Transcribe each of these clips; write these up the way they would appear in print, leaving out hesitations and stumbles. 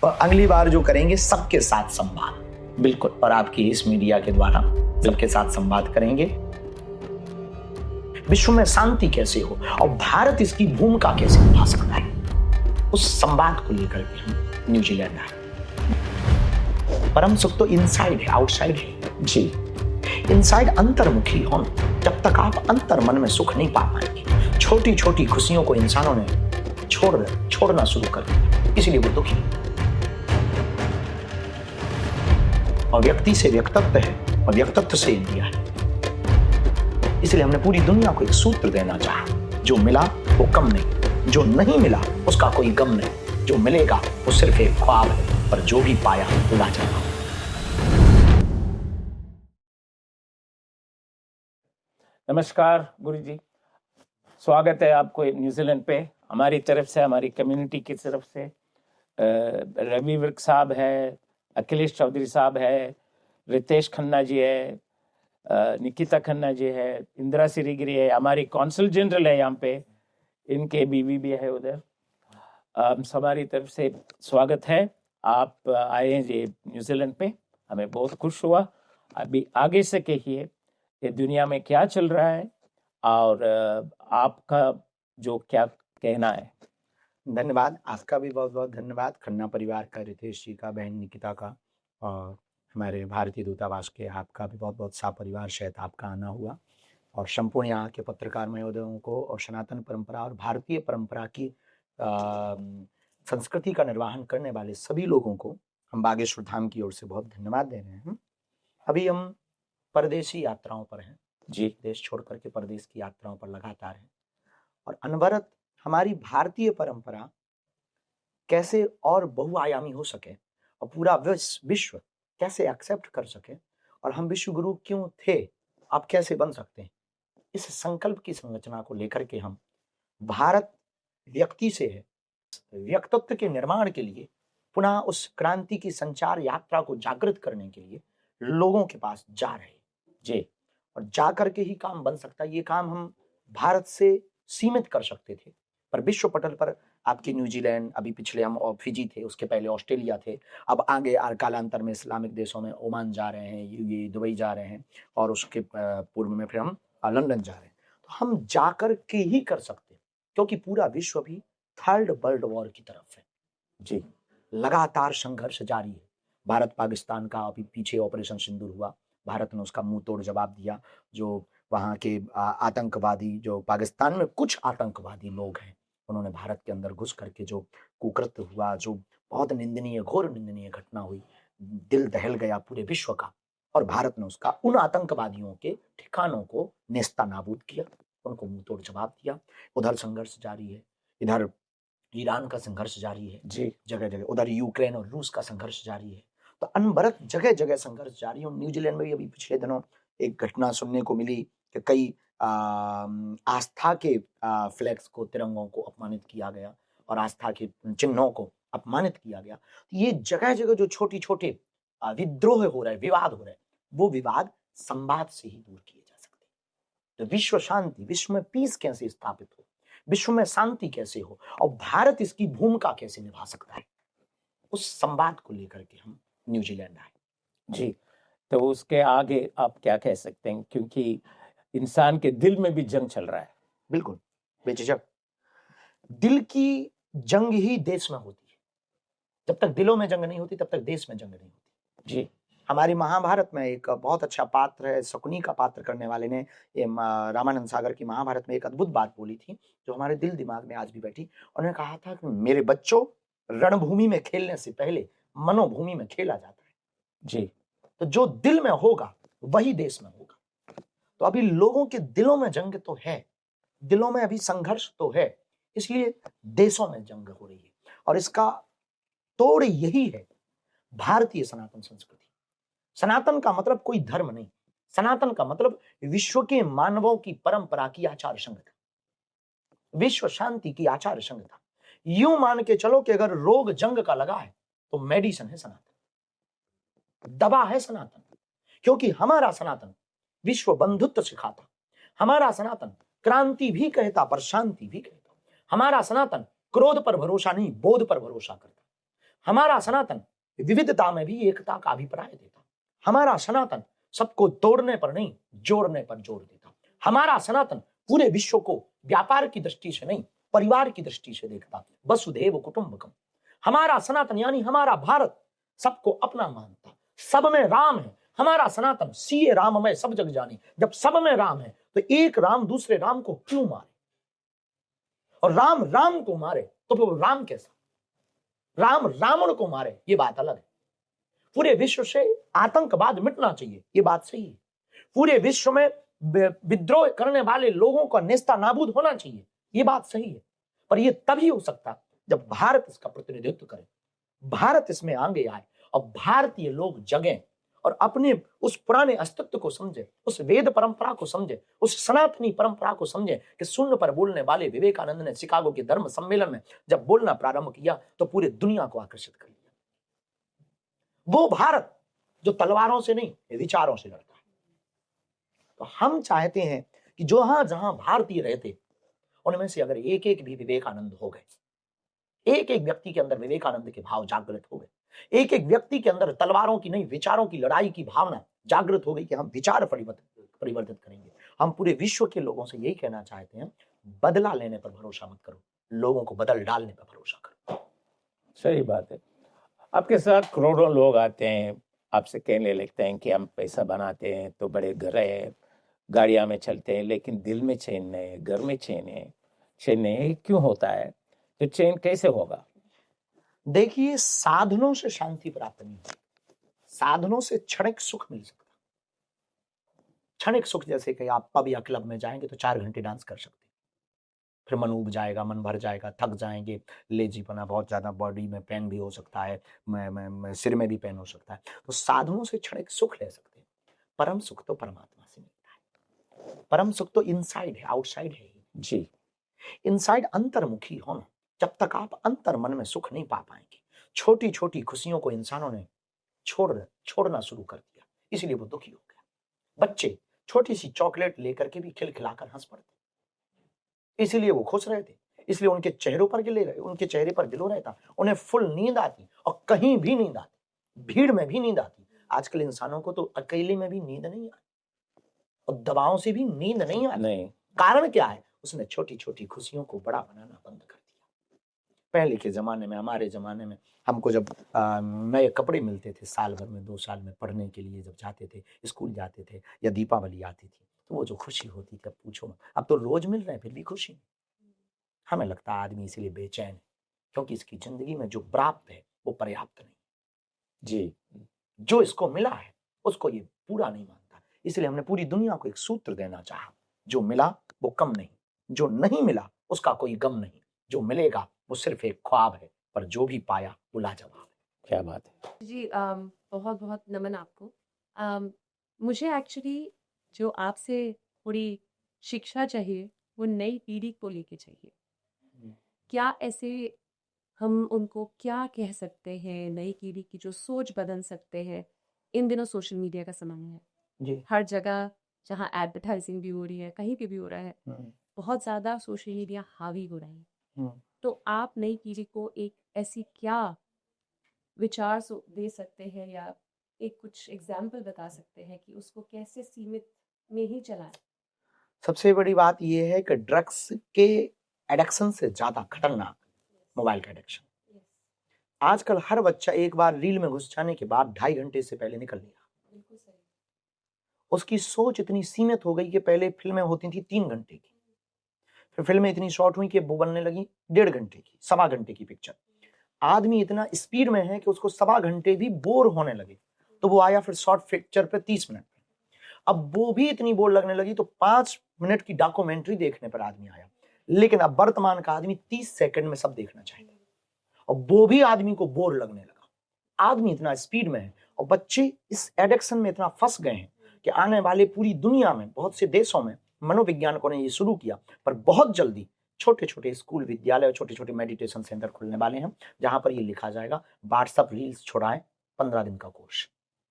और अगली बार जो करेंगे सबके साथ संवाद, बिल्कुल, और आपकी इस मीडिया के द्वारा सबके साथ संवाद करेंगे। विश्व में शांति कैसे हो और भारत इसकी भूमिका कैसे निभा सकता है, उस संवाद को लेकर के हम न्यूजीलैंड आए। परम सुख तो इनसाइड है, आउटसाइड है जी। इनसाइड अंतर्मुखी हो, जब तक आप अंतर मन में सुख नहीं पा पाएंगे। छोटी छोटी खुशियों को इंसानों ने छोड़ना शुरू कर दिया, इसलिए वो दुखी। और व्यक्ति से व्यक्तित्व है और व्यक्तित्व से इंडिया है। इसलिए हमने पूरी दुनिया को एक सूत्र देना चाहा, जो मिला वो कम नहीं, जो नहीं मिला उसका कोई गम नहीं, जो मिलेगा वो सिर्फ एक ख्वाब है, पर जो भी पाया वो लाजवाब। नमस्कार गुरुजी, स्वागत है आपको न्यूजीलैंड पे। हमारी तरफ से, हमारी कम्युनिटी की तरफ से रवि विर्क साहब है, अखिलेश चौधरी साहब है, रितेश खन्ना जी है, निकिता खन्ना जी है, इंदिरा सिरीगिरी है, हमारी कौंसल जनरल है यहाँ पे, इनके बीवी भी है उधर। हमारी तरफ से स्वागत है। आप आए हैं ये न्यूजीलैंड पे, हमें बहुत खुश हुआ। अभी आगे से कहिए ये दुनिया में क्या चल रहा है और आपका जो क्या कहना है। धन्यवाद, आपका भी बहुत बहुत धन्यवाद। खन्ना परिवार का, रितेश जी का, बहन निकिता का, और हमारे भारतीय दूतावास के आपका भी बहुत बहुत सा परिवार, शायद आपका आना हुआ। और संपूर्ण यहाँ के पत्रकार महोदयों को और सनातन परंपरा और भारतीय परंपरा की संस्कृति का निर्वहन करने वाले सभी लोगों को हम बागेश्वर धाम की ओर से बहुत धन्यवाद दे रहे हैं। अभी हम परदेशी यात्राओं पर हैं जी, देश छोड़ करके परदेश की यात्राओं पर लगातार हैं। और अनवरत हमारी भारतीय परंपरा कैसे और बहुआयामी हो सके और पूरा विश्व कैसे एक्सेप्ट कर सके, और हम विश्व गुरु क्यों थे, आप कैसे बन सकते हैं, इस संकल्प की संरचना को लेकर के हम भारत व्यक्ति से है व्यक्तित्व के निर्माण के लिए पुनः उस क्रांति की संचार यात्रा को जागृत करने के लिए लोगों के पास जा रहे जी। और जा करके ही काम बन सकता है। ये काम हम भारत से सीमित कर सकते थे, पर विश्व पटल पर आपकी न्यूजीलैंड, अभी पिछले हम और फिजी थे, उसके पहले ऑस्ट्रेलिया थे, अब आगे कालांतर में इस्लामिक देशों में ओमान जा रहे हैं, यूएई, दुबई जा रहे हैं, और उसके पूर्व में फिर हम लंदन जा रहे हैं। तो हम जाकर के ही कर सकते हैं, क्योंकि पूरा विश्व भी थर्ड वर्ल्ड वॉर की तरफ है जी। लगातार संघर्ष जारी है। भारत पाकिस्तान का अभी पीछे ऑपरेशन सिंदूर हुआ, भारत ने उसका मुंह तोड़ जवाब दिया। जो वहाँ के आतंकवादी, जो पाकिस्तान में कुछ आतंकवादी लोग हैं, उन्होंने भारत के अंदर घुस करके जो कुकृत्य हुआ, जो बहुत निंदनीय, घोर निंदनीय घटना हुई, दिल दहल गया पूरे विश्व का। और भारत ने उसका उन आतंकवादियों के ठिकानों को नेस्ता नाबूद किया, उनको मुंह तोड़ जवाब दिया। उधर संघर्ष जारी है, इधर ईरान का संघर्ष जारी है जी, जगह जगह, उधर यूक्रेन और रूस का संघर्ष जारी है। तो अनवरत जगह जगह संघर्ष जारी है। न्यूजीलैंड में भी अभी पिछले दिनों एक घटना सुनने को मिली कि कई आस्था के फ्लैग्स को, तिरंगों को अपमानित किया गया और आस्था के चिन्हों को अपमानित किया गया। तो ये जगह जगह जो छोटे छोटे विद्रोह हो रहे हैं, विवाद हो रहे हैं, वो विवाद संवाद से ही दूर किए जा सकते हैं। तो विश्व शांति, विश्व में पीस कैसे स्थापित हो, विश्व में शांति कैसे हो और भारत इसकी भूमिका कैसे निभा सकता है, उस संवाद को लेकर के हम न्यूजीलैंड आए जी। तो उसके आगे आप क्या कह सकते हैं, क्योंकि इंसान के दिल में भी जंग चल रहा है। बिल्कुल, बेझिझक दिल की जंग ही देश में होती है। जब तक दिलों में जंग नहीं होती, तब तक देश में जंग नहीं होती जी। हमारी महाभारत में एक बहुत अच्छा पात्र है, शकुनी का पात्र करने वाले ने रामानंद सागर की महाभारत में एक अद्भुत बात बोली थी, जो हमारे दिल दिमाग में आज भी बैठी। उन्होंने कहा था कि मेरे बच्चों, रणभूमि में खेलने से पहले मनोभूमि में खेला जाता है जी। तो जो दिल में होगा वही देश में होगा। तो अभी लोगों के दिलों में जंग तो है, दिलों में अभी संघर्ष तो है, इसलिए देशों में जंग हो रही है। और इसका तोड़ यही है भारतीय सनातन संस्कृति। सनातन का मतलब कोई धर्म नहीं, सनातन का मतलब विश्व के मानवों की परंपरा की आचार संहिता, विश्व शांति की आचार संहिता। यूं मान के चलो कि अगर रोग जंग का लगा है तो मेडिसिन है सनातन, दवा है सनातन। क्योंकि हमारा सनातन विश्व बंधुत्व सिखाता, हमारा सनातन क्रांति भी कहता पर शांति भी कहता, हमारा सनातन क्रोध पर भरोसा नहीं, बोध पर भरोसा करता, हमारा सनातन विविधता में भी एकता का अभिप्राय देता। हमारा सनातन सबको तोड़ने पर नहीं, जोड़ने पर जोर देता। हमारा सनातन पूरे विश्व को व्यापार की दृष्टि से नहीं, परिवार की दृष्टि से देखता। वसुधैव कुटुंबकम। हमारा सनातन यानी हमारा भारत सबको अपना मानता। सब में राम है। हमारा सनातन सीए राममय सब जग जाने। जब सब में राम है तो एक राम दूसरे राम को क्यों मारे? और राम राम को मारे तो फिर राम कैसा? राम रावण को मारे, ये बात अलग है। पूरे विश्व से आतंकवाद मिटना चाहिए, ये बात सही है। पूरे विश्व में विद्रोह करने वाले लोगों का नेस्ता नाबूद होना चाहिए, ये बात सही है। पर ये तभी हो सकता जब भारत इसका प्रतिनिधित्व करे, भारत इसमें आगे आए और भारतीय लोग जगें और अपने उस पुराने अस्तित्व को समझे, उस वेद परंपरा को समझे, उस सनातनी परंपरा को समझे कि शून्य पर बोलने वाले विवेकानंद ने शिकागो के धर्म सम्मेलन में जब बोलना प्रारंभ किया तो पूरी दुनिया को आकर्षित कर लिया। वो भारत जो तलवारों से नहीं विचारों से लड़ता है। तो हम चाहते हैं कि जहां जहां भारतीय रहते उनमें से अगर एक एक भी विवेकानंद हो गए, एक एक व्यक्ति के अंदर विवेकानंद के भाव जागृत हो गए, एक एक व्यक्ति के अंदर तलवारों की नहीं विचारों की लड़ाई की भावना जागृत हो गई कि हम विचार परिवर्तित करेंगे। हम पूरे विश्व के लोगों से यही कहना चाहते हैं, बदला लेने पर भरोसा मत करो, लोगों को बदल डालने पर भरोसा करो। सही बात है। आपके साथ करोड़ों लोग आते हैं, आपसे कहने लगते हैं कि हम पैसा बनाते हैं तो बड़े घर है, गाड़ियां में चलते हैं, लेकिन दिल में चैन नहीं है, घर में चैन नहीं, क्यों होता है? तो चैन कैसे होगा? देखिए, साधनों से शांति प्राप्त नहीं होती, साधनों से क्षणिक सुख मिल सकता। क्षणिक सुख जैसे कि आप पब या क्लब में जाएंगे तो 4 घंटे डांस कर सकते, फिर मन उब जाएगा, मन भर जाएगा, थक जाएंगे, लेजीपना, बहुत ज्यादा बॉडी में पेन भी हो सकता है, सिर में भी पेन हो सकता है। तो साधनों से क्षणिक सुख ले सकते हैं। परम सुख तो परमात्मा से मिलता है। परम सुख तो इनसाइड है, आउटसाइड है जी। इनसाइड अंतर्मुखी होना। जब तक आप अंतर मन में सुख नहीं पा पाएंगे, छोटी छोटी खुशियों को इंसानों ने छोड़ना शुरू कर दिया, इसलिए वो दुखी हो गया। बच्चे छोटी सी चॉकलेट लेकर के भी खिलखिलाकर हंस पड़ते, इसीलिए वो खुश रहते, इसलिए उनके चेहरे पर गिलो रहता, उन्हें फुल नींद आती और कहीं भी नींद आती, भीड़ में भी नींद आती। आजकल इंसानों को तो अकेले में भी नींद नहीं आती और दवाओं से भी नींद नहीं आती। नहीं। कारण क्या है? उसने छोटी छोटी खुशियों को बड़ा बनाना बंद कर दिया। पहले के जमाने में, हमारे जमाने में, हमको जब नए कपड़े मिलते थे साल भर में, 2 साल में पढ़ने के लिए जब जाते थे, स्कूल जाते थे या दीपावली आती थी, तो वो जो खुशी होती थी, पूछो मत। अब तो रोज मिल रहे हैं फिर भी खुशी नहीं। हमें लगता है आदमी इसलिए बेचैन है क्योंकि इसकी जिंदगी में जो प्राप्त है वो पर्याप्त नहीं। जी। जो इसको मिला है उसको ये पूरा नहीं मानता, इसलिए हमने पूरी दुनिया को एक सूत्र देना चाहा, जो मिला वो कम नहीं, जो नहीं मिला उसका कोई गम नहीं, जो मिलेगा वो सिर्फ एक ख्वाब है, पर जो भी पाया वो लाजवाब है। क्या बात है जी। बहुत बहुत नमन आपको। मुझे एक्चुअली जो आपसे थोड़ी शिक्षा चाहिए वो नई पीढ़ी को लेके चाहिए। क्या ऐसे हम उनको क्या कह सकते हैं, नई पीढ़ी की जो सोच बदल सकते हैं? इन दिनों सोशल मीडिया का समय है जी। हर जगह, जहाँ एडवर्टाइजिंग भी हो रही है, कहीं पे भी हो रहा है, बहुत ज़्यादा सोशल मीडिया हावी हो रही है। तो आप नई पीढ़ी को एक ऐसी क्या विचार दे सकते हैं या एक कुछ एग्जाम्पल बता सकते हैं कि उसको कैसे सीमित में ही चलाएं? सबसे बड़ी बात यह है कि ड्रग्स के एडिक्शन से ज्यादा खतरनाक मोबाइल का एडिक्शन। आजकल हर बच्चा एक बार रील में घुस जाने के बाद 2.5 घंटे से पहले निकल नहीं रहा। बिल्कुल सही। उसकी सोच इतनी सीमित हो गई कि पहले फिल्में होती थी 3 घंटे की, फिर फिल्में इतनी शॉर्ट हुई कि वो बनने लगी 1.5 घंटे की, 1.25 घंटे की पिक्चर। आदमी इतना स्पीड में है कि उसको 1.25 घंटे भी बोर होने लगे, तो वो आया फिर शॉर्ट पिक्चर पे 30 मिनट। अब वो भी इतनी बोर लगने लगी तो 5 मिनट की डॉक्यूमेंट्री देखने पर आदमी आया। लेकिन अब वर्तमान का आदमी 30 सेकंड में सब देखना चाहता है और वो भी आदमी को बोर लगने लगा। आदमी इतना स्पीड में है और बच्चे इस एडिक्शन में इतना फंस गए हैं कि आने वाले पूरी दुनिया में बहुत से देशों में मनोवैज्ञानिकों ने ये शुरू किया, पर बहुत जल्दी छोटे छोटे स्कूल, विद्यालय और छोटे छोटे मेडिटेशन सेंटर खुलने वाले हैं, जहां पर ये लिखा जाएगा व्हाट्सएप रील्स छुड़ाएं 15 दिन का कोर्स,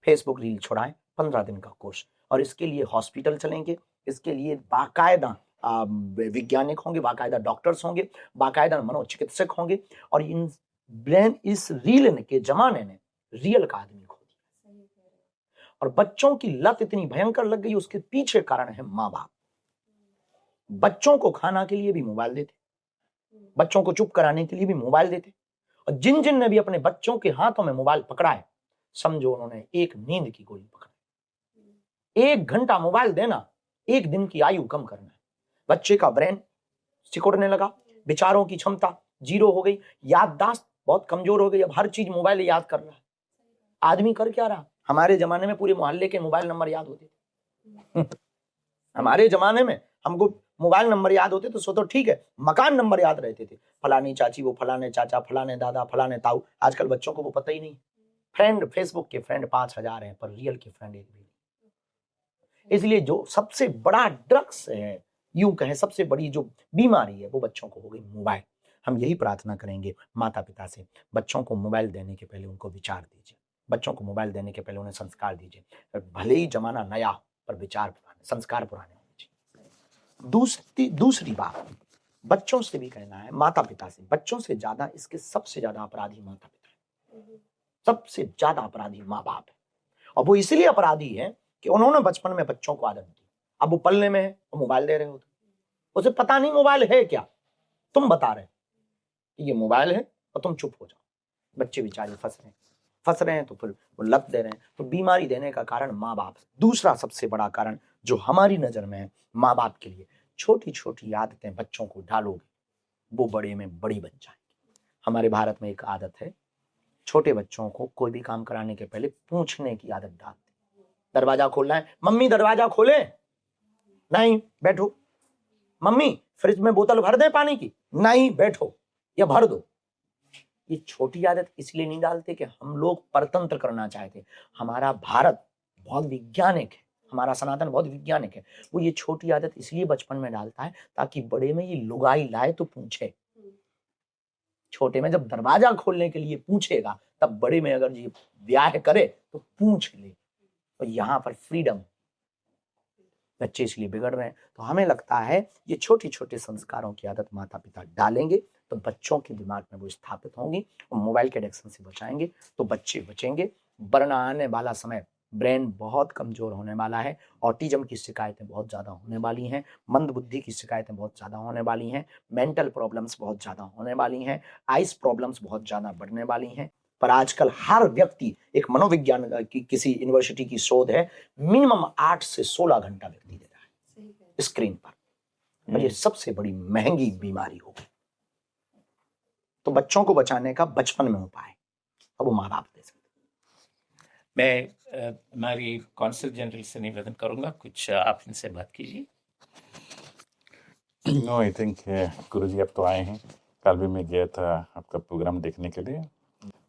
फेसबुक रील छुड़ाएं 15 दिन का कोर्स। और इसके लिए हॉस्पिटल चलेंगे, इसके लिए बाकायदा वैज्ञानिक होंगे, बाकायदा डॉक्टर्स होंगे, बाकायदा मनोचिकित्सक होंगे और इन ब्रेन इस रील के जमाने ने रियल का आदमी खो दिया। और बच्चों की लत इतनी भयंकर लग गई, उसके पीछे कारण है माँ बाप। बच्चों को खाना के लिए भी मोबाइल देते, बच्चों को चुप कराने के लिए भी मोबाइल देते, और जिन जिन ने भी अपने बच्चों के हाथों में मोबाइल पकड़ा है, समझो उन्होंने एक नींद की गोली पकड़ी। 1 घंटा मोबाइल देना 1 दिन की आयु कम करना है। बच्चे का ब्रेन सिकुड़ने लगा, विचारों की क्षमता जीरो हो गई, याददाश्त बहुत कमजोर हो गई। अब हर चीज मोबाइल याद कर रहा है। आदमी कर क्या रहा? हमारे जमाने में पूरे मोहल्ले के मोबाइल नंबर याद होते थे। हमारे जमाने में हमको मोबाइल नंबर याद होते तो सो तो ठीक है, मकान नंबर याद रहते थे। फलानी चाची, वो फलाने चाचा, फलाने दादा, फलाने ताऊ। आजकल बच्चों को वो पता ही नहीं। फ्रेंड, फेसबुक के फ्रेंड 5000 हैं, पर रियल के फ्रेंड एक भी नहीं। इसलिए जो सबसे बड़ा ड्रग्स है, यूं कहें सबसे बड़ी जो बीमारी है, वो बच्चों को हो गई मोबाइल। हम यही प्रार्थना करेंगे माता पिता से, बच्चों को मोबाइल देने के पहले उनको विचार दीजिए, बच्चों को मोबाइल देने के पहले उन्हें संस्कार दीजिए। भले ही जमाना नया, पर विचार पुराने, संस्कार पुराने होने चाहिए। दूसरी बात, बच्चों से भी कहना है, माता पिता से, बच्चों से ज्यादा इसके सबसे ज्यादा अपराधी माता पिता है, सबसे ज्यादा अपराधी माँ बाप है। और वो इसलिए अपराधी है कि उन्होंने बचपन में बच्चों को आदत दी। अब वो पलने में है, वो मोबाइल दे रहे हो, उसे पता नहीं मोबाइल है क्या, तुम बता रहे कि ये मोबाइल है और तुम चुप हो जाओ। बच्चे बेचारे फंस रहे हैं तो फिर वो लत दे रहे हैं। तो बीमारी देने का कारण माँ बाप। दूसरा सबसे बड़ा कारण जो हमारी नजर में है माँ बाप के लिए, छोटी छोटी आदतें बच्चों को डालोगे, वो बड़े में बड़ी बन जाएंगी। हमारे भारत में एक आदत है, छोटे बच्चों को कोई भी काम कराने के पहले पूछने की आदत डालते। दरवाजा खोलना है, मम्मी दरवाजा खोले, नहीं बैठो। मम्मी फ्रिज में बोतल भर दे पानी की, नहीं बैठो या भर दो। ये छोटी आदत इसलिए नहीं डालते कि हम लोग परतंत्र करना चाहते। हमारा भारत बहुत वैज्ञानिक है, हमारा सनातन बहुत वैज्ञानिक है। वो ये छोटी आदत इसलिए बचपन में डालता है ताकि बड़े में ये लुगाई लाए तो पूछे। छोटे में जब दरवाजा खोलने के लिए पूछेगा, तब बड़े में अगर ये ब्याह करे तो पूछ ले। तो यहाँ पर फ्रीडम, बच्चे इसलिए बिगड़ रहे हैं। तो हमें लगता है ये छोटे छोटे संस्कारों की आदत माता पिता डालेंगे तो बच्चों के दिमाग में वो स्थापित होंगी, और मोबाइल के एडिक्शन से बचाएंगे तो बच्चे बचेंगे। वरना आने वाला समय ब्रेन बहुत कमजोर होने वाला है, ऑटिज्म की शिकायतें बहुत ज्यादा होने वाली हैं, मंद बुद्धि की शिकायतें बहुत ज्यादा होने वाली हैं, मेंटल प्रॉब्लम्स बहुत ज्यादा होने वाली हैं, आइस प्रॉब्लम्स बहुत ज्यादा बढ़ने वाली हैं। पर आजकल हर व्यक्ति, एक मनोविज्ञान की किसी यूनिवर्सिटी की शोध है, मिनिमम 8 से 16 घंटा व्यक्ति दे रहा है स्क्रीन पर। और ये सबसे बड़ी महंगी बीमारी होगी। तो बच्चों को बचाने का बचपन में उपाय अब वो माँ बाप दे सकते। मैं हमारी कौंसिल जनरल से निवेदन करूंगा, कुछ आप इनसे बात कीजिए। नो, आई थिंक गुरुजी अब तो आए हैं। कल भी मैं गया था आपका प्रोग्राम देखने के लिए,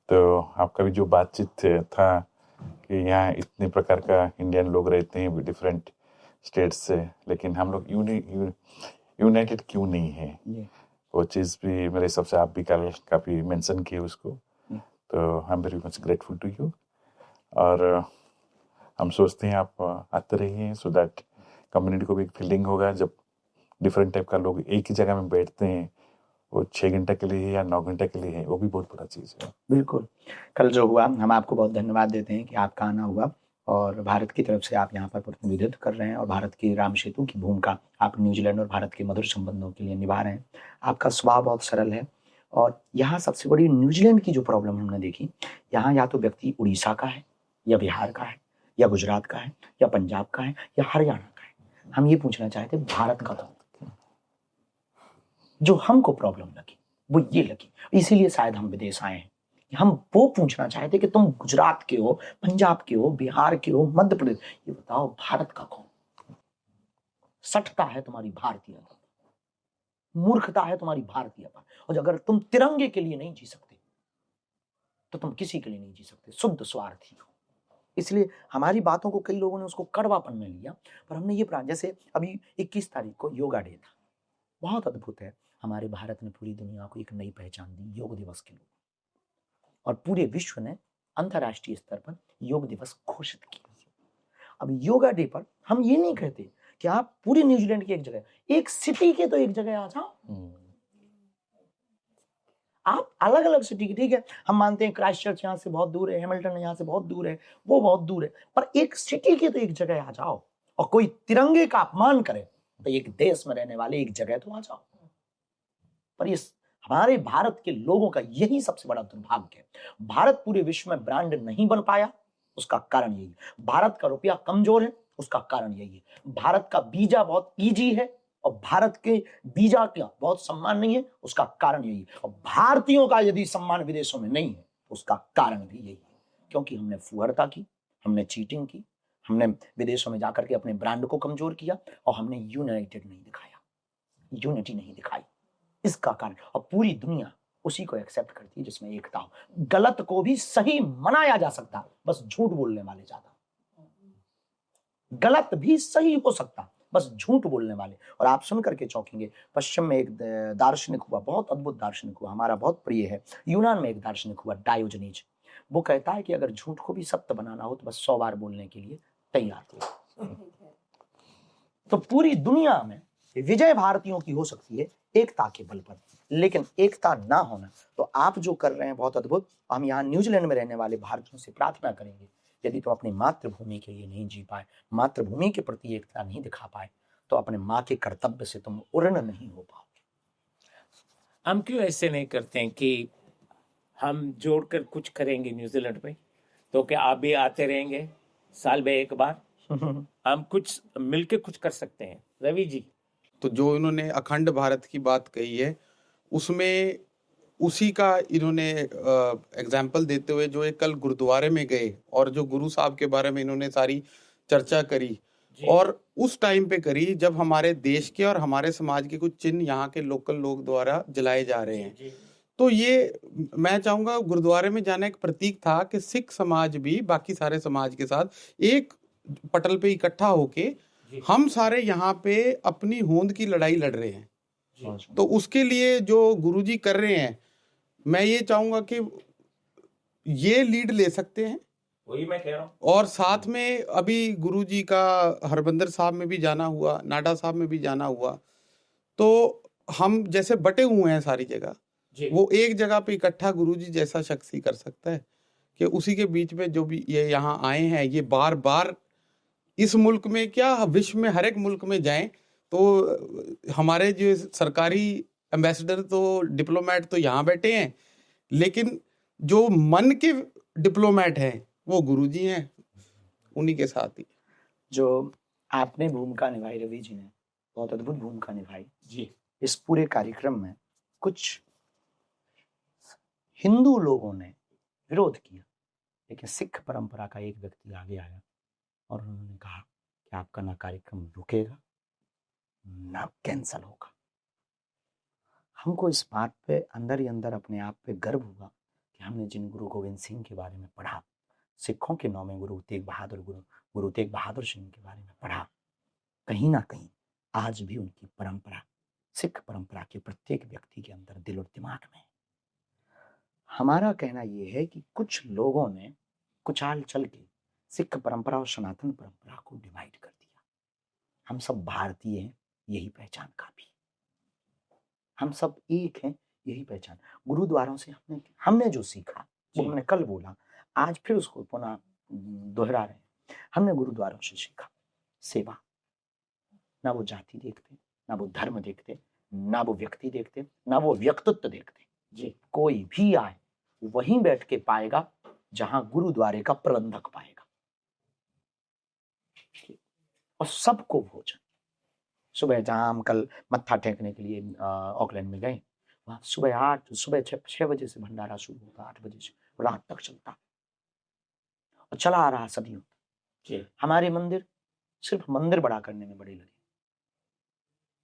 तो आपका भी जो बातचीत था कि यहाँ इतने प्रकार का इंडियन लोग रहते हैं डिफरेंट स्टेट से, लेकिन हम लोग यूनाइटेड क्यों नहीं है, वो चीज़ भी मेरे हिसाब से आप भी कल काफ़ी मेंशन किए उसको। तो I am very much grateful to you. और हम सोचते हैं आप आते रहिए, सो दैट कम्युनिटी को भी एक फीलिंग होगा। जब डिफरेंट टाइप का लोग एक ही जगह में बैठते हैं, वो 6 घंटे के लिए या 9 घंटे के लिए है, वो भी बहुत बड़ा चीज़ है। बिल्कुल, कल जो हुआ, हम आपको बहुत धन्यवाद देते हैं कि आपका आना हुआ और भारत की तरफ से आप यहाँ पर प्रतिनिधित्व कर रहे हैं, और भारत की राम सेतु की भूमिका आप न्यूजीलैंड और भारत के मधुर संबंधों के लिए निभा रहे हैं। आपका स्वभाव बहुत सरल है। और यहाँ सबसे बड़ी न्यूजीलैंड की जो प्रॉब्लम हमने देखी, यहाँ या तो व्यक्ति उड़ीसा का है, या बिहार का है, या गुजरात का है, या पंजाब का है, या हरियाणा का है। हम ये पूछना चाहते भारत का कौन? जो हमको प्रॉब्लम लगी वो ये लगी, इसीलिए शायद हम विदेश आए हैं। हम वो पूछना चाहते कि तुम गुजरात के हो, पंजाब के हो, बिहार के हो, मध्य प्रदेश, ये बताओ भारत का कौन? सठता है तुम्हारी भारतीयता, मूर्खता है तुम्हारी भारतीयता। और अगर तुम तिरंगे के लिए नहीं जी सकते तो तुम किसी के लिए नहीं जी सकते, शुद्ध स्वार्थी हो। इसलिए हमारी बातों को कई लोगों ने उसको कड़वापन में लिया, पर हमने ये जैसे अभी 21 तारीख को योगा डे था, बहुत अद्भुत है। हमारे भारत ने पूरी दुनिया को एक नई पहचान दी योग दिवस के लिए, और पूरे विश्व ने अंतर्राष्ट्रीय स्तर पर योग दिवस घोषित किया। अब योगा डे पर हम ये नहीं कहते कि आप पूरे न्यूजीलैंड की एक जगह, एक सिटी के तो एक जगह आ जाओ। आप अलग अलग सिटी की, ठीक है, हम मानते हैं क्राइस्ट चर्च यहाँ से बहुत दूर है, हैमिल्टन यहाँ से बहुत दूर है, वो बहुत दूर है, पर एक सिटी की तो एक जगह आ जाओ। और कोई तिरंगे का अपमान करे तो एक देश में रहने वाले एक जगह तो आ जाओ। पर ये हमारे भारत के लोगों का यही सबसे बड़ा दुर्भाग्य है। भारत पूरे विश्व में ब्रांड नहीं बन पाया, उसका कारण यही है। भारत का रुपया कमजोर है, उसका कारण यही है। भारत का वीजा बहुत इजी है और भारत के वीजा का बहुत सम्मान नहीं है, उसका कारण यही है। और भारतीयों का यदि सम्मान विदेशों में नहीं है, उसका कारण भी यही है, क्योंकि हमने फुहरता की, हमने चीटिंग की, हमने विदेशों में जाकर के अपने ब्रांड को कमजोर किया और हमने यूनाइटेड नहीं दिखाया, यूनिटी नहीं दिखाई। इसका कारण, और पूरी दुनिया उसी को एक्सेप्ट करती है जिसमें एकता हो। गलत को भी सही मनाया जा सकता, बस झूठ बोलने वाले ज्यादा। गलत भी सही हो सकता, बस झूठ बोलने वाले। और आप सुन करके चौंकेंगे, पश्चिम में एक दार्शनिक हुआ, बहुत अद्भुत दार्शनिक हुआ, हमारा बहुत प्रिय है। यूनान में एक दार्शनिक हुआ, डायोजनीज। वो कहता है कि अगर झूठ को भी सत्य बनाना हो तो बस 100 बार बोलने के लिए तैयार हो। तो पूरी दुनिया में विजय भारतीयों की हो सकती है एकता के बल पर, लेकिन एकता ना होना। तो आप जो कर रहे हैं बहुत अद्भुत। हम यहाँ न्यूजीलैंड में रहने वाले भारतीयों से प्रार्थना करेंगे, यदि तुम अपनी मातृभूमि के लिए नहीं जी पाए, मातृभूमि के प्रति एकता नहीं दिखा पाए, तो अपने माँ के कर्तव्य से तुम उर्ण नहीं हो पाओगे। हम क्यों ऐसे नहीं करते हैं कि हम जोड़कर कुछ करेंगे न्यूजीलैंड में, तो क्या आप भी आते रहेंगे साल में एक बार? हम कुछ मिलके कुछ कर सकते हैं। रवि जी, तो जो इन्होंने अखंड भारत की बात कही है, उसमें उसी का इन्होंने एग्जाम्पल देते हुए जो एक कल गुरुद्वारे में गए और जो गुरु साहब के बारे में इन्होंने सारी चर्चा करी, और उस टाइम पे करी जब हमारे देश के और हमारे समाज के कुछ चिन्ह यहाँ के लोकल लोग द्वारा जलाए जा रहे हैं। तो ये मैं चाहूंगा, गुरुद्वारे में जाना एक प्रतीक था कि सिख समाज भी बाकी सारे समाज के साथ एक पटल पे इकट्ठा होके हम सारे यहाँ पे अपनी होंद की लड़ाई लड़ रहे हैं। तो उसके लिए जो गुरुजी कर रहे हैं, मैं ये चाहूंगा कि ये लीड ले सकते हैं। वही मैं कह रहा हूँ। और साथ में अभी गुरुजी का हरबंदर साहब में भी जाना हुआ, नाडा साहब में भी जाना हुआ, तो हम जैसे बटे हुए हैं सारी जगह, वो एक जगह पे इकट्ठा गुरुजी जैसा शख्स ही कर सकता है कि उसी के बीच में जो भी ये यहाँ आए हैं, ये बार बार इस मुल्क में क्या विश्व में हर एक मुल्क में जाएं, तो हमारे जो सरकारी एम्बेसडर तो डिप्लोमेट तो यहाँ बैठे हैं, लेकिन जो मन के डिप्लोमेट हैं वो गुरुजी हैं, उन्हीं के साथ ही। जो आपने भूमिका निभाई रवि जी ने, बहुत अद्भुत भूमिका निभाई जी। इस पूरे कार्यक्रम में कुछ हिंदू लोगों ने विरोध किया, लेकिन सिख परंपरा का एक व्यक्ति आगे आया और उन्होंने कहा कि आपका ना कार्यक्रम रुकेगा ना कैंसल होगा। हमको इस बात पे अंदर ही अंदर अपने आप पे गर्व हुआ कि हमने जिन गुरु गोविंद सिंह के बारे में पढ़ा, सिखों के 9वें गुरु तेग बहादुर सिंह के बारे में पढ़ा, कहीं ना कहीं आज भी उनकी परंपरा, सिख परंपरा के प्रत्येक व्यक्ति के अंदर दिल और दिमाग में। हमारा कहना यह है कि कुछ लोगों ने कुचाल चल के सिख परंपरा और सनातन परंपरा को डिवाइड कर दिया। हम सब भारतीय हैं, यही पहचान काफी। हम सब एक हैं, यही पहचान। गुरुद्वारों से हमने जो सीखा वो हमने कल बोला, आज फिर उसको पुनः दोहरा रहे हैं। हमने गुरुद्वारों से सीखा सेवा। ना वो जाति देखते, ना वो धर्म देखते, ना वो व्यक्ति देखते, ना वो व्यक्तित्व देखते जी। कोई भी आए वहीं बैठ के पाएगा जहां गुरुद्वारे का प्रबंधक पाएगा, और सबको भोजन। सुबह जहां हम कल मत्था टेकने के लिए ऑकलैंड में गए, वहां सुबह 6 बजे से भंडारा शुरू होता, 8 बजे से रात तक चलता और चला आ रहा सदियों तक। हमारे मंदिर सिर्फ मंदिर बड़ा करने में बड़े लगे,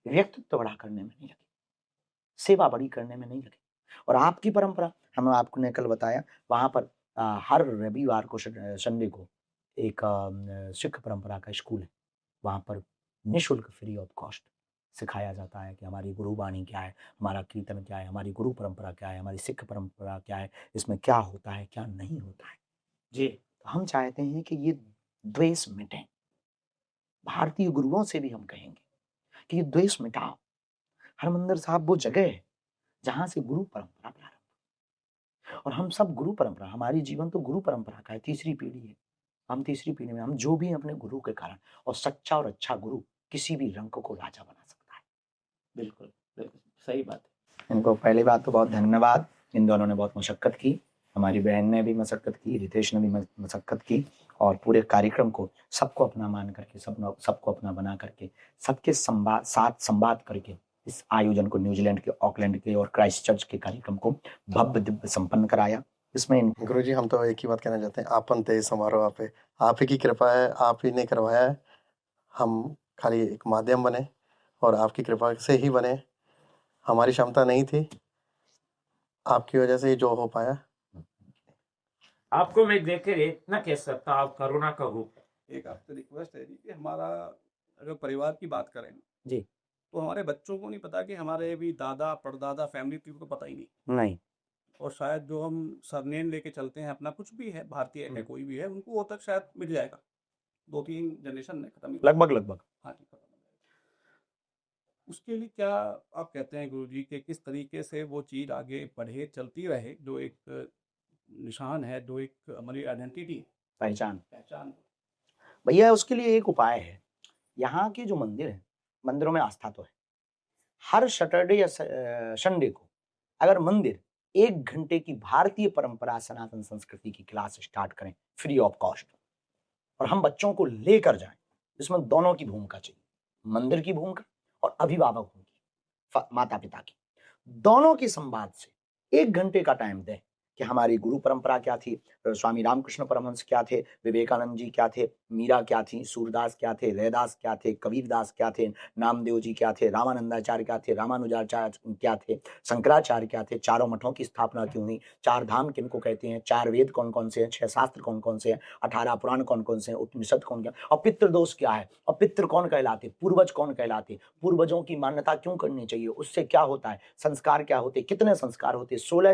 व्यक्तित्व बड़ा करने में नहीं लगे, सेवा बड़ी करने में नहीं लगे। और आपकी परंपरा, हम आपको ने कल बताया, वहां पर हर रविवार को, संडे को एक सिख परंपरा का स्कूल है, वहां पर निःशुल्क फ्री ऑफ कॉस्ट सिखाया जाता है कि हमारी गुरुवाणी क्या है, हमारा कीर्तन क्या है, हमारी गुरु परंपरा क्या है, हमारी सिख परंपरा क्या है, इसमें क्या होता है क्या नहीं होता है जी। तो हम चाहते हैं कि ये द्वेष मिटे। भारतीय गुरुओं से भी हम कहेंगे कि ये द्वेष मिटाओ। हरमंदिर साहब वो जगह है जहां से गुरु परंपरा प्रारंभ और हम सब गुरु परंपरा, हमारी जीवन तो गुरु परंपरा का है, तीसरी पीढ़ी है। हम तीसरी पीढ़ी में, हम जो भी हैं अपने गुरु के कारण, और सच्चा और अच्छा गुरु किसी भी रंग को राजा बना सकता है। बिल्कुल बिल्कुल सही बात है। इनको पहली बात तो बहुत धन्यवाद, इन दोनों ने बहुत मशक्कत की, हमारी बहन ने भी मशक्कत की, रितेश ने भी मशक्कत की, और पूरे कार्यक्रम को सबको अपना मान करके, सबको अपना बना करके, सबके साथ संवाद करके इस आयोजन को, न्यूजीलैंड के ऑकलैंड के और क्राइस्टचर्च के कार्यक्रम को भव्य दिव्य संपन्न कराया। इसमें गुरुजी हम तो एक ही बात कहना चाहते हैं, आपन ते समारोह पे आप ही की कृपा है, आप ही ने करवाया है। हम खाली एक माध्यम बने और आपकी कृपा से ही बने। हमारी क्षमता नहीं थी, आपकी वजह से ही जो हो पाया। आपको मैं देख कर इतना कह सकता, आप करुणा का रूप है। एक आपसे रिक्वेस्ट है जी कि हमारा अगर परिवार की बात करें जी, तो हमारे बच्चों को नहीं पता कि हमारे भी दादा परदादा फैमिली ट्री को पता ही नहीं, और शायद जो हम सरनेम लेके चलते हैं अपना, कुछ भी है, भारतीय है कोई भी है, उनको वो तक शायद मिल जाएगा, 2-3 जनरेशन में खत्म ही लगभग हाँ जी, खत्म हो जाएगा। उसके लिए क्या आप कहते हैं गुरुजी के किस तरीके से वो चीज़ आगे बढ़े, चलती रहे, जो एक निशान है, जो एक हमारी आइडेंटिटी पहचान पहचान भैया, उसके लिए एक उपाय है। यहाँ के जो मंदिर है, मंदिरों में आस्था तो है। हर सैटरडे या संडे को अगर मंदिर 1 घंटे की भारतीय परंपरा सनातन संस्कृति की क्लास स्टार्ट करें फ्री ऑफ कॉस्ट, और हम बच्चों को लेकर जाएं, इसमें दोनों की भूमिका चाहिए, मंदिर की भूमिका और अभिभावक की, माता पिता की, दोनों के संवाद से 1 घंटे का टाइम दें कि हमारी गुरु परंपरा क्या थी, स्वामी रामकृष्ण परमहंस क्या थे, विवेकानंद जी क्या थे, मीरा क्या थी, सूरदास क्या थे, रैदास क्या थे, कबीरदास क्या थे, नामदेव जी क्या थे, रामानंदाचार्य क्या थे, रामानुजाचार्य क्या थे, शंकराचार्य क्या थे, चारों मठों की स्थापना क्यों हुई, 4 धाम किनको कहते हैं, 4 वेद कौन कौन से हैं, 6 शास्त्र कौन कौन से हैं, 18 पुराण कौन कौन से हैं, उपनिषद कौन क्या, और पितृदोष क्या है, और पितृ कौन कहलाते, पूर्वज कौन कहलाते, पूर्वजों की मान्यता क्यों करनी चाहिए, उससे क्या होता है, संस्कार क्या होते, कितने संस्कार होते, 16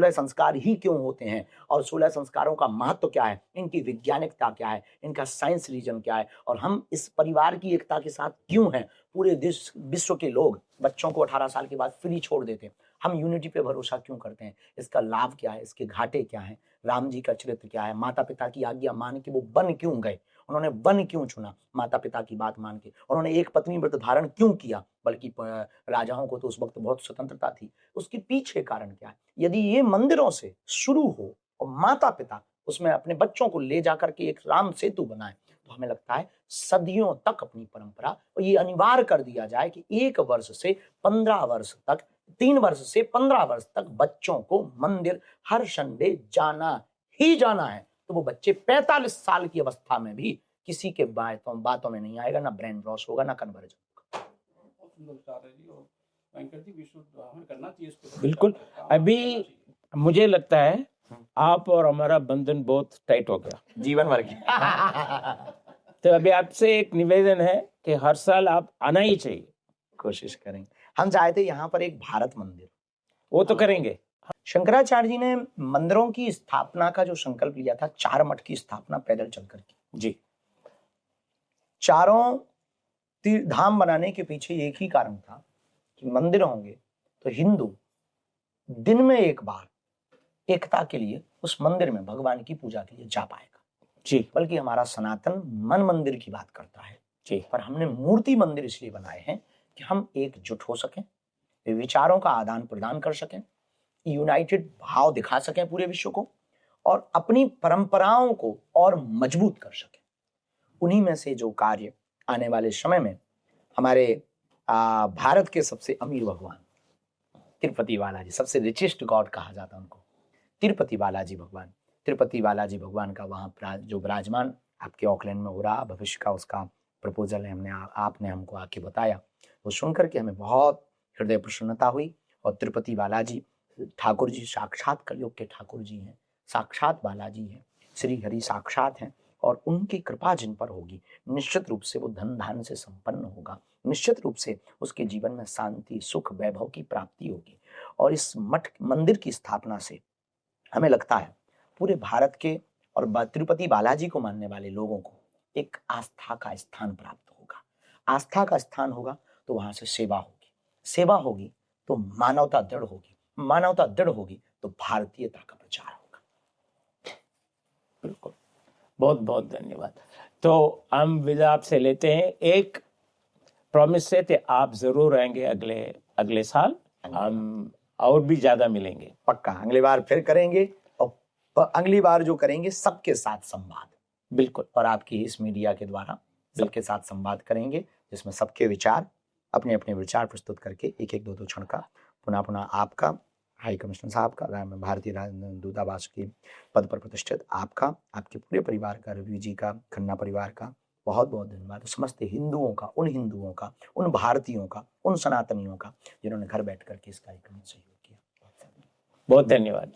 संस्कार ही क्यों होते हैं, और 16 संस्कारों का महत्व क्या है, इनकी वैज्ञानिकता क्या है, इनका साइंस रीजन क्या है, और हम इस परिवार की एकता के साथ क्यों हैं। पूरे देश विश्व के लोग बच्चों को 18 साल के बाद फ्री छोड़ देते हैं, हम यूनिटी पे भरोसा क्यों करते हैं, इसका लाभ क्या है, इसके घाटे क्या है, राम जी का चरित्र क्या है, माता पिता की आज्ञा मान के वो बन क्यों गए, उन्होंने वन क्यों चुना, माता पिता की बात मान के, उन्होंने एक पत्नी व्रत धारण क्यों किया, बल्कि राजाओं को तो उस वक्त बहुत स्वतंत्रता थी, उसके पीछे कारण क्या है। यदि ये मंदिरों से शुरू हो और माता पिता उसमें अपने बच्चों को ले जाकर के एक राम सेतु बनाए, तो हमें लगता है सदियों तक अपनी परंपरा, और ये अनिवार्य कर दिया जाए कि 1 वर्ष से 15 वर्ष तक, 3 वर्ष से 15 वर्ष तक बच्चों को मंदिर हर संडे जाना ही जाना है, तो वो बच्चे 45 साल की अवस्था में भी किसी के बातों में नहीं आएगा, ना ब्रेन वॉश होगा, ना कन्वर्जन होगा। बिल्कुल। अभी मुझे लगता है आप और हमारा बंधन बहुत टाइट हो गया, जीवन भर की तो अभी आपसे एक निवेदन है कि हर साल आप आना ही चाहिए। कोशिश करेंगे। हम चाहते यहाँ पर एक भारत मंदिर, वो तो करेंगे। शंकराचार्य जी ने मंदिरों की स्थापना का जो संकल्प लिया था, 4 मठ की स्थापना पैदल चलकर की जी। चारों धाम बनाने के पीछे एक ही कारण था कि मंदिर होंगे तो हिंदू दिन में एक बार एकता के लिए उस मंदिर में भगवान की पूजा के लिए जा पाएगा जी। बल्कि हमारा सनातन मन मंदिर की बात करता है जी। पर हमने मूर्ति मंदिर इसलिए बनाए हैं कि हम एकजुट हो सकें, विचारों का आदान प्रदान कर सकें, यूनाइटेड भाव दिखा सकें पूरे विश्व को, और अपनी परंपराओं को और मजबूत कर सकें। उन्हीं में से जो कार्य आने वाले समय में हमारे भारत के सबसे अमीर भगवान तिरुपति बालाजी, सबसे रिचेस्ट गॉड कहा जाता है उनको, तिरुपति बालाजी भगवान, तिरुपति बालाजी भगवान का वहाँ जो विराजमान आपके ऑकलैंड में हो रहा, भविष्य का उसका प्रपोजल है, आपने हमको आके बताया, वो सुनकर के हमें बहुत हृदय प्रसन्नता हुई। और तिरुपति बालाजी ठाकुर जी साक्षात कलयुग के ठाकुर जी हैं, साक्षात बालाजी हैं, श्री हरि साक्षात हैं, और उनकी कृपा जिन पर होगी निश्चित रूप से वो धन धान से संपन्न होगा, निश्चित रूप से उसके जीवन में शांति सुख वैभव की प्राप्ति होगी। और इस मठ मंदिर की स्थापना से हमें लगता है पूरे भारत के और तिरुपति बालाजी को मानने वाले लोगों को एक आस्था का स्थान प्राप्त होगा। आस्था का स्थान होगा तो वहां से सेवा होगी, सेवा होगी तो मानवता दृढ़ होगी, मानवता दृढ़ होगी तो भारतीयता का प्रचार होगा। बिल्कुल, बहुत बहुत धन्यवाद। तो हम विदा आपसे लेते हैं एक प्रॉमिस से कि आप जरूर आएंगे अगले साल, हम और भी ज्यादा मिलेंगे। पक्का अगली बार फिर करेंगे, और अगली बार जो करेंगे सबके साथ संवाद, बिल्कुल, और आपकी इस मीडिया के द्वारा सबके साथ संवाद करेंगे, जिसमें सबके विचार अपने अपने विचार प्रस्तुत करके एक एक दो दो क्षण का पुनः आपका हाई कमिश्नर साहब का, भारतीय दूतावास के पद पर प्रतिष्ठित आपका, आपके पूरे परिवार का, रवि जी का, खन्ना परिवार का बहुत बहुत धन्यवाद। समस्त हिंदुओं का, उन भारतीयों का, उन सनातनियों का जिन्होंने घर बैठ करके इस कार्यक्रम में सहयोग किया। बहुत धन्यवाद।